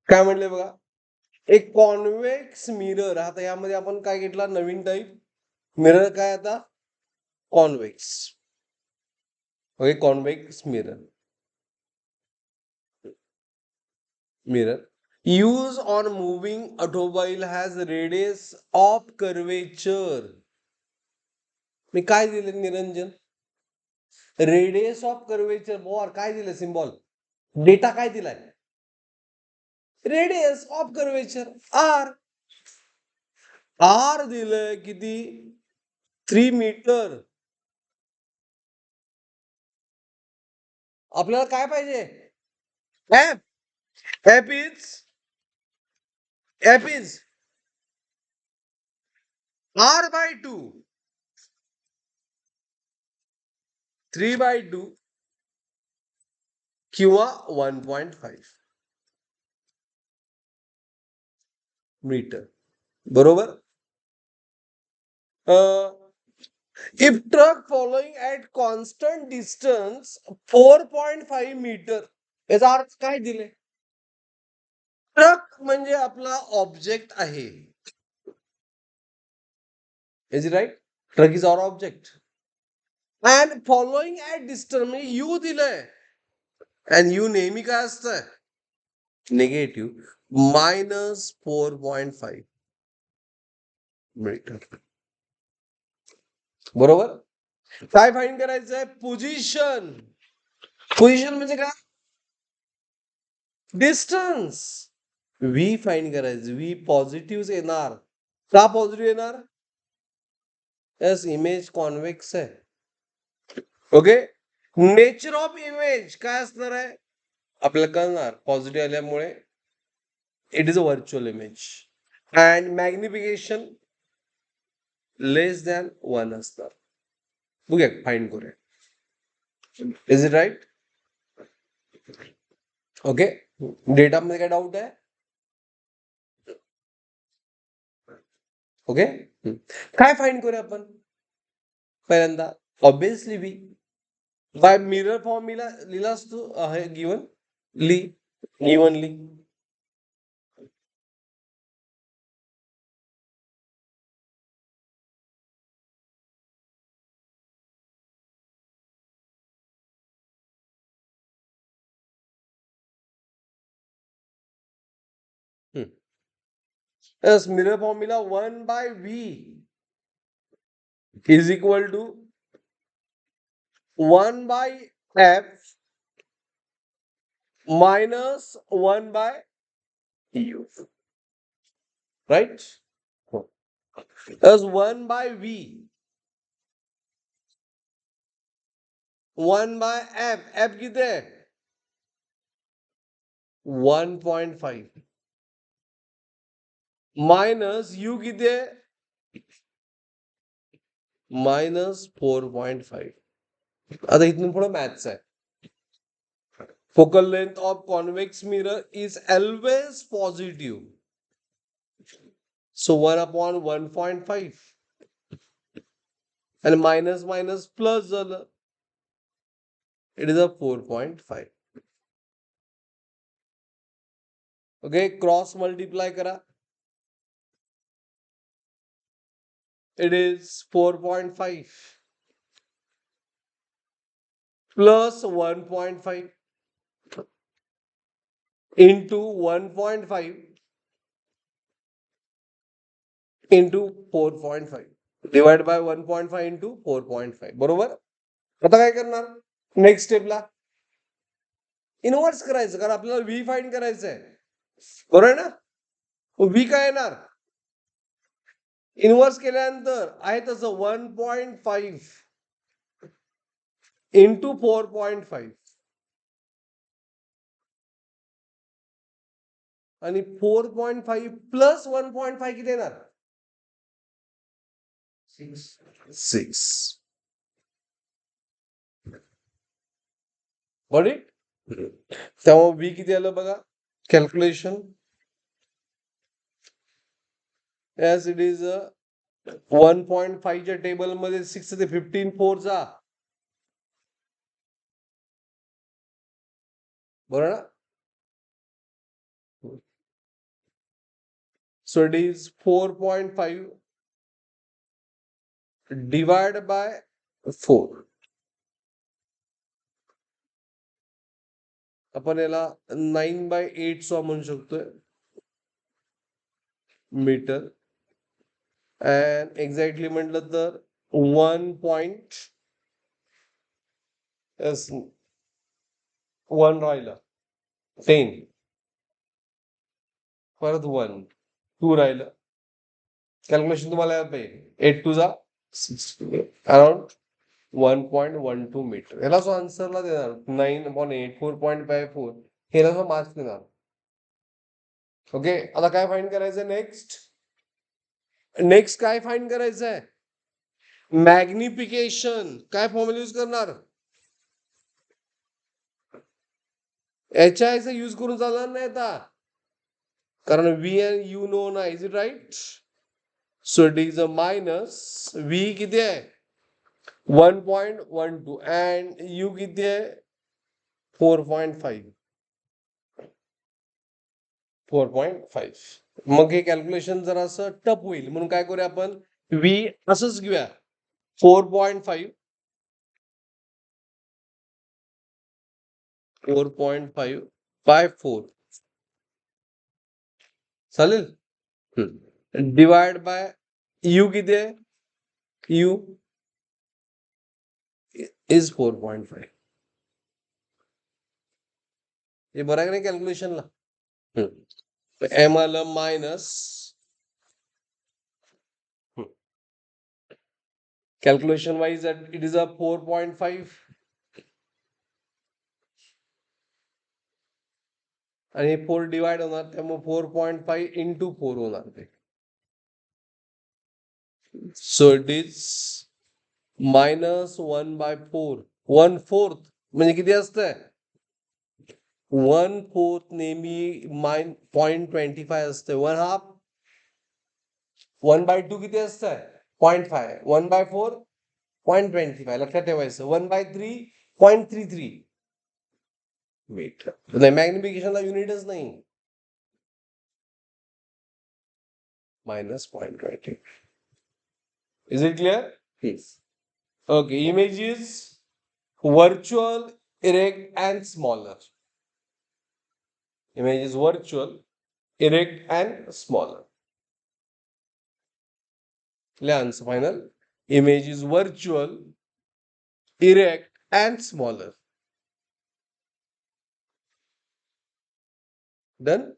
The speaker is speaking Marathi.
काय म्हटलंय बघा, एक कॉन्व्हेक्स मिरर. आता यामध्ये आपण काय घेतला नवीन टाईप मिरर, काय आता convex. Okay, convex mirror use on moving automobile has radius of curvature. मी काय दिलं निरंजन, रेडियस ऑफ कर्वेचर. बोर काय दिलं सिम्बॉल, डेटा काय दिलाय, radius of curvature R. R दिलंय किती, 3 मीटर. आपल्याला काय पाहिजे, एफ. एफ इज R/2, 3/2 किंवा 1.5 मीटर. बरोबर. If truck following at constant distance 4.5 meter, याचा अर्थ काय दिले, ट्रक म्हणजे आपला ऑब्जेक्ट आहे. Is it right, truck is our object. And following at distance म्हणजे यू दिलंय, अँड यू नेहमी काय असतं, निगेटिव्ह, -4.5 मीटर. बरोबर. काय फाईंड करायचंय, पोझिशन. पोझिशन म्हणजे काय, डिस्टन्स. व्ही फाईंड करायचं, व्ही पॉझिटिव्ह येणार. का पॉझिटिव्ह येणार, यस इमेज कॉन्व्हेक्स आहे. ओके, नेचर ऑफ इमेज काय असणार आहे आपल्याला कळणार, पॉझिटिव्ह आल्यामुळे it is a virtual image. And magnification less than 1 असणार. बघूया, फाईंड करूया. Is it right. Okay, data मध्ये काय डाऊट आहे, ओके. काय फाईंड करूया आपण पहिल्यांदा, obviously V by mirror formula लिहिला असतो, हे given Lee. Yes, mirror formula 1/v is equal to 1/f minus 1/u. Right? As 1/v, 1/f. F किती आहे, 1.5 मायनस u किती आहे, -4.5. आता इथून पुढे मॅथ्स आहे. Focal length of convex mirror is always positive. So 1/1.5 and minus plus झालं, it is a 4.5. Okay, cross multiply करा, it is 4.5 plus 1.5 into 1.5 into 4.5 divide by 1.5 into 4.5. बरोबर. आता काय करणार, नेक्स्ट स्टेपला इनव्हर्स करायचं, कारण आपल्याला व्ही फाइंड करायचं आहे. बरोबर आहे ना. व्ही काय येणार, इनव्हर्स केल्यानंतर आहे तसं 1.5 into 4.5 आणि 4.5 प्लस 1.5 किती येणार, 6. Got it. तेव्हा व्ही किती आलं बघा, कॅल्क्युलेशन ॲज इट इज 1.5 च्या टेबल मध्ये 6 ते 15 4 जा, बरोबर ना. So it is 4.5 divided by 4. आपण याला 9/8 म्हणू शकतोय मीटर. अँड एक्झॅक्टली म्हटलं तर 1 राहिलं 10, परत 1, 2 राहिलं. कॅल्क्युलेशन तुम्हाला याद पाहिजे. 8 टू जा 6, अराउंड 1.12 मीटर. याला जो आन्सरला देणार 9/8 4.54 ह्याला जो मार्क्स देणार. ओके, आता काय फाइंड करायचंय नेक्स्ट काय फाइंड करायचंय? मॅग्निफिकेशन. काय फॉर्म्युला यूज करणार? HIचा यूज करून चालणार नाही आता, कारण V and U नो ना. Is it right? So it is a minus V किती आहे 1.12 अँड U किती आहे 4.5. मग हे कॅल्क्युलेशन जरासं टफ होईल, म्हणून काय करूया आपण V असंच घेऊया 4.5 बाय 4 चालेल. डिवाइड बाय U किती आहे? U is 4.5. हे बरं आहे का नाही कॅल्क्युलेशनला? एम आलं minus, calculation wise it is अ 4.5 आणि 4 डिवाइड होणार, त्यामुळे 4.5 इंटू 4 होणार ते. So it is -1/4. 1/4 म्हणजे किती असतंय? 1/4 नेहमी 0.25 असते. 1/2 1/2 किती असतंय 0.5. 1/4 0.25. लक्षात ठेवायचं. 1/3 0.33 मीटर. नाही, मॅग्निफिकेशनला युनिटच नाही. -0.20. Is it clear? Yes. Okay, image is virtual, erect and smaller. Image is virtual, erect and smaller. Answer final. Image is virtual, erect and smaller. Done?